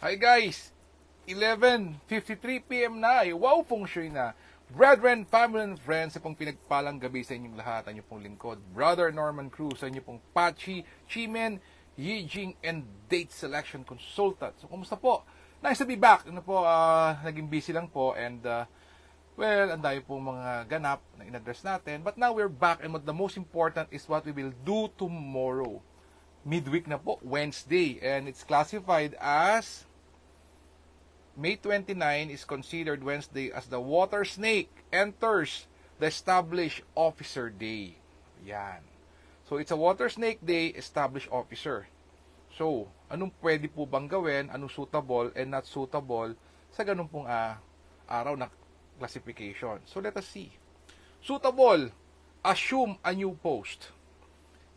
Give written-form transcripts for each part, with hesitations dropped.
Hi guys! 11:53 PM na ay wow feng shui na. Brethren, family and friends, sa pong pinagpalang gabi sa inyong lahat, ang inyong pong lingkod, Brother Norman Cruz, sa inyong pong Pachi, Chimen, Yijing, and Date Selection Consultant. So, kumusta po? Nice to be back. Naging busy lang po and well, ang dami pong mga ganap na in-address natin. But now we're back and what the most important is what we will do tomorrow. Midweek na po, Wednesday, and it's classified as May 29 is considered Wednesday as the water snake enters the established officer day. Yan. So, it's a water snake day, established officer. So, anong pwede po bang gawin, anong suitable and not suitable sa ganun pong araw na classification. So, let us see. Suitable, assume a new post.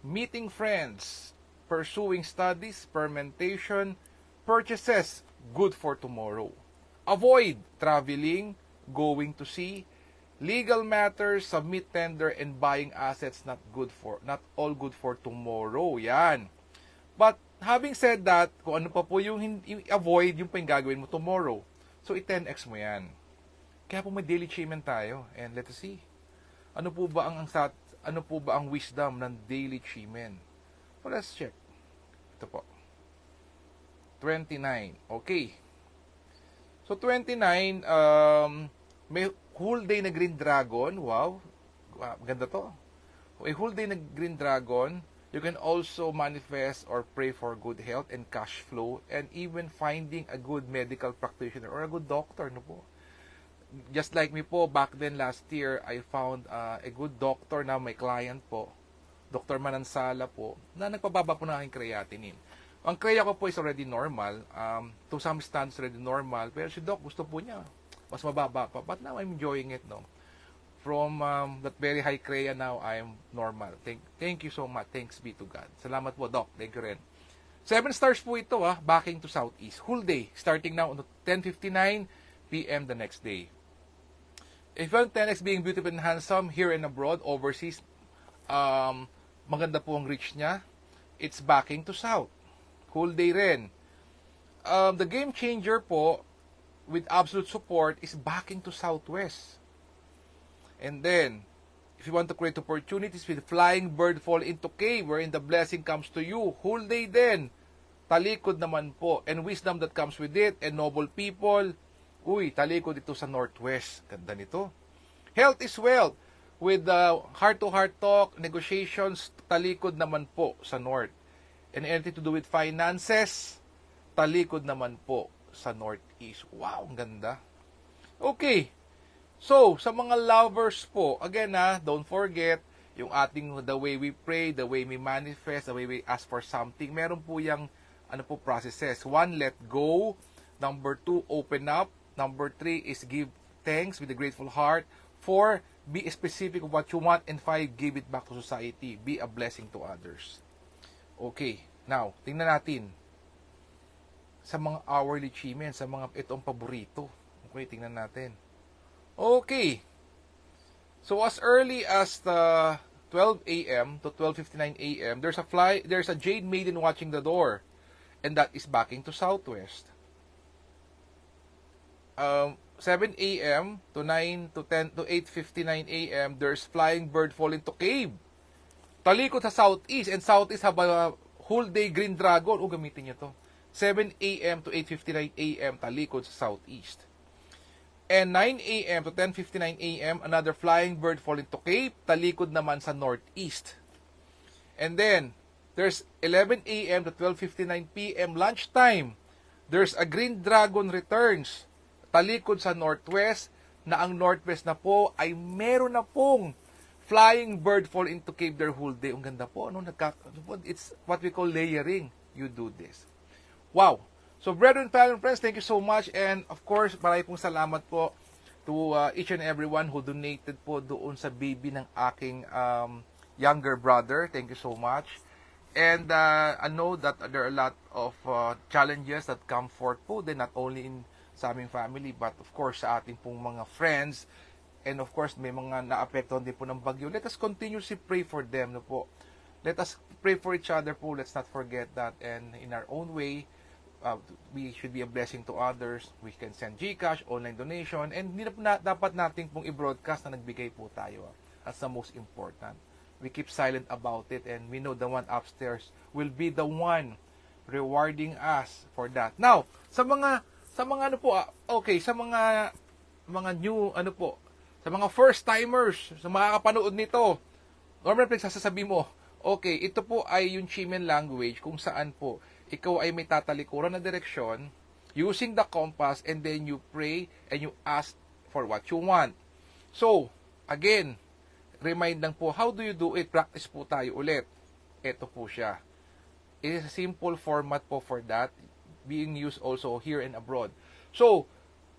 Meeting friends, pursuing studies, fermentation, purchases, good for tomorrow. Avoid traveling, going to sea, legal matters, submit tender, and buying assets not all good for tomorrow. Yan. But having said that, kung ano pa po yung avoid, yung pa yung gagawin mo tomorrow. So, i-10x mo yan. Kaya po may daily achievement tayo. And let us see. Ano po ba ang wisdom ng daily achievement? So, let's check. Ito po. 29. Okay. So, 29, may whole day na Green Dragon. Wow. Ganda to. A whole day na Green Dragon. You can also manifest or pray for good health and cash flow and even finding a good medical practitioner or a good doctor. No po? Just like me po, back then last year, I found a good doctor na may client po. Dr. Manansala po, na nagpababa po ng aking creatinine. Ang kreya ko po is already normal. To some stands already normal. Pero si Doc, gusto po niya. Mas mababa pa. But now I'm enjoying it, no? From that very high kreya now, I'm normal. Thank you so much. Thanks be to God. Salamat po, Doc. Thank you rin. 7 stars po ito, backing to Southeast. Whole day, starting now on 10:59 PM the next day. If you want 10x being beautiful and handsome here and abroad, overseas, maganda po ang reach niya. It's backing to South. Whole day rin. The game changer po with absolute support is backing to Southwest. And then, if you want to create opportunities with flying bird fall into cave wherein the blessing comes to you, whole day din. Talikod naman po. And wisdom that comes with it. And noble people. Uy, talikod ito sa Northwest. Ganda nito. Health is wealth. With heart-to-heart talk, negotiations, talikod naman po sa North. And anything to do with finances, talikod naman po sa Northeast. Wow, ang ganda. Okay. So, sa mga lovers po, again don't forget, yung ating the way we pray, the way we manifest, the way we ask for something, meron po yung processes. 1, let go. Number 2, open up. Number 3 is give thanks with a grateful heart. 4, be specific of what you want. And 5, give it back to society. Be a blessing to others. Okay, now, tingnan natin sa mga hourly achievements, sa mga itong paborito. Okay, tingnan natin. Okay. So, as early as the 12 a.m. to 12:59 a.m., there's a Jade Maiden watching the door. And that is backing to Southwest. 7 a.m. to 9 to 10 to 8:59 a.m., there's flying bird falling to cave. Talikod sa Southeast, and Southeast have a whole day Green Dragon. Gamitin nyo to. 7 a.m. to 8:59 a.m. talikod sa Southeast. And 9 a.m. to 10:59 a.m. another flying bird falling to cave. Talikod naman sa Northeast. And then, there's 11 a.m. to 12:59 p.m. lunchtime. There's a Green Dragon returns. Talikod sa Northwest, na ang Northwest na po ay meron na pong flying bird fall into cave their whole day. Ang ganda po. It's what we call layering. You do this. Wow. So, brethren, family, friends, thank you so much. And, of course, marami pong salamat po to each and everyone who donated po doon sa baby ng aking younger brother. Thank you so much. And I know that there are a lot of challenges that come forth po din, not only in sa aming family, but of course sa ating pong mga friends. And of course, may mga naapektuhan din po ng bagyo. Let us continuously pray for them, no po. Let us pray for each other po. Let's not forget that. And in our own way, we should be a blessing to others. We can send GCash, online donation, and hindi na dapat natin pong i-broadcast na nagbigay po tayo. That's the most important. We keep silent about it, and we know the one upstairs will be the one rewarding us for that. Now, sa mga ano po, sa mga new ano po, sa mga first timers, sa mga kapanood nito, normal sasasabi mo, okay, ito po ay yung Chimen language kung saan po ikaw ay may tatalikuran na direksyon using the compass, and then you pray and you ask for what you want. So, again, remind lang po, how do you do it? Practice po tayo ulit. Ito po siya. It is a simple format po for that, being used also here and abroad. So,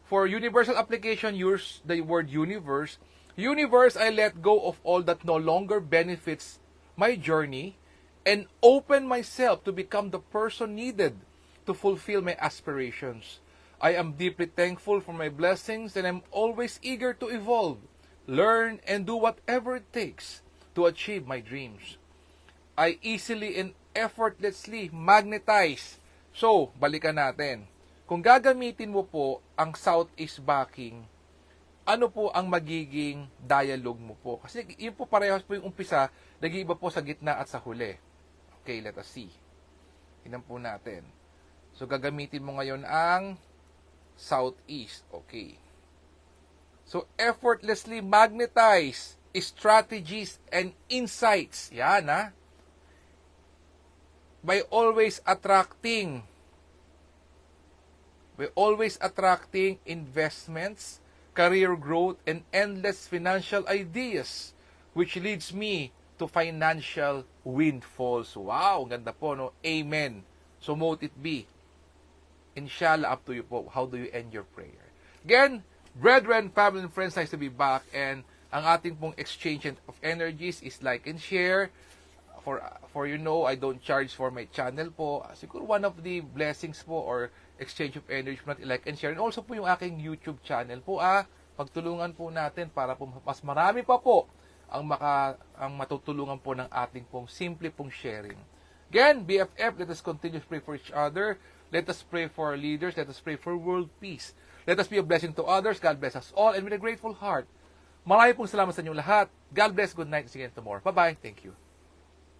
for universal application, use the word universe. Universe, I let go of all that no longer benefits my journey and open myself to become the person needed to fulfill my aspirations. I am deeply thankful for my blessings, and I'm always eager to evolve, learn, and do whatever it takes to achieve my dreams. I easily and effortlessly magnetize. So, balikan natin. Kung gagamitin mo po ang Southeast backing, ano po ang magiging dialogue mo po? Kasi yun po parehas po yung umpisa, nag-iiba po sa gitna at sa huli. Okay, let us see. Tingnan po natin. So, gagamitin mo ngayon ang Southeast. Okay. So, effortlessly magnetize strategies and insights. Yan, ha? By always attracting investments, career growth, and endless financial ideas, which leads me to financial windfalls. Wow, ganda po, no? Amen. So mote it be. Inshallah, up to you po. How do you end your prayer? Again, brethren, family, and friends, nice to be back. And ang ating pong exchange of energies is like and share. For you know, I don't charge for my channel po. Siguro one of the blessings po or exchange of energy po natin, like and share. And also po yung aking YouTube channel po, pagtulungan po natin para po mas marami pa po ang matutulungan po ng ating pong simple pong sharing. Again, BFF, let us continue to pray for each other. Let us pray for our leaders. Let us pray for world peace. Let us be a blessing to others. God bless us all. And with a grateful heart, marami pong salamat sa inyong lahat. God bless. Good night. See you again tomorrow. Bye-bye. Thank you.